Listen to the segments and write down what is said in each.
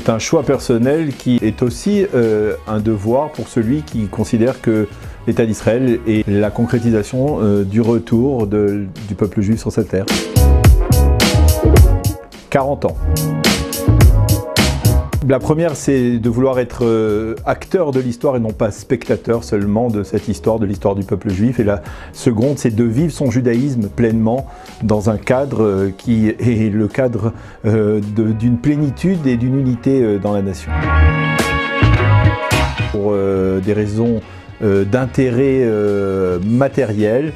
C'est un choix personnel qui est aussi un devoir pour celui qui considère que l'État d'Israël est la concrétisation du retour du peuple juif sur cette terre. 40 ans. La première, c'est de vouloir être acteur de l'histoire et non pas spectateur seulement de cette histoire, de l'histoire du peuple juif. Et la seconde, c'est de vivre son judaïsme pleinement dans un cadre qui est le cadre d'une plénitude et d'une unité dans la nation. Pour des raisons d'intérêt matériel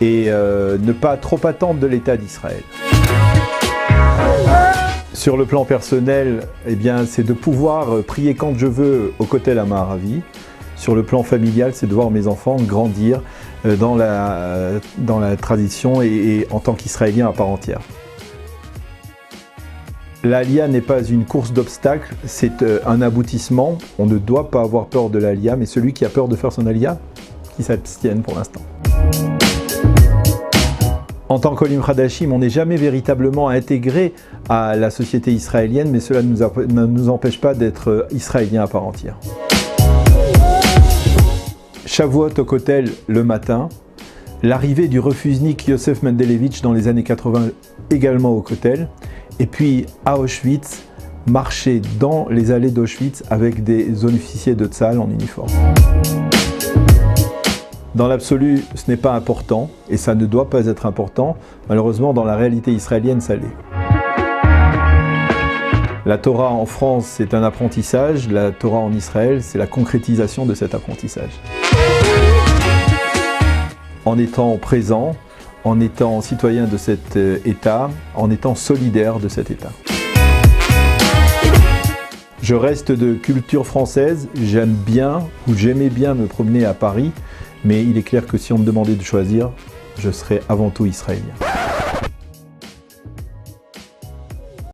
et ne pas trop attendre de l'État d'Israël. Sur le plan personnel, eh bien, c'est de pouvoir prier quand je veux au Kotel HaMaaravi. Sur le plan familial, c'est de voir mes enfants grandir dans la tradition et en tant qu'Israéliens à part entière. L'Aliyah n'est pas une course d'obstacles, c'est un aboutissement. On ne doit pas avoir peur de l'Aliyah, mais celui qui a peur de faire son Aliyah, qui s'abstienne pour l'instant. En tant qu'Olim Chadashim, on n'est jamais véritablement intégré à la société israélienne, mais cela ne nous empêche pas d'être israéliens à part entière. Shavuot au Kotel le matin, l'arrivée du refusnik Yosef Mendelevitch dans les années 80 également au Kotel, et puis à Auschwitz, marcher dans les allées d'Auschwitz avec des officiers de Tzahal en uniforme. Dans l'absolu, ce n'est pas important, et ça ne doit pas être important. Malheureusement, dans la réalité israélienne, ça l'est. La Torah en France, c'est un apprentissage. La Torah en Israël, c'est la concrétisation de cet apprentissage. En étant présent, en étant citoyen de cet État, en étant solidaire de cet État. Je reste de culture française, j'aime bien, ou j'aimais bien me promener à Paris, mais il est clair que si on me demandait de choisir, je serais avant tout israélien.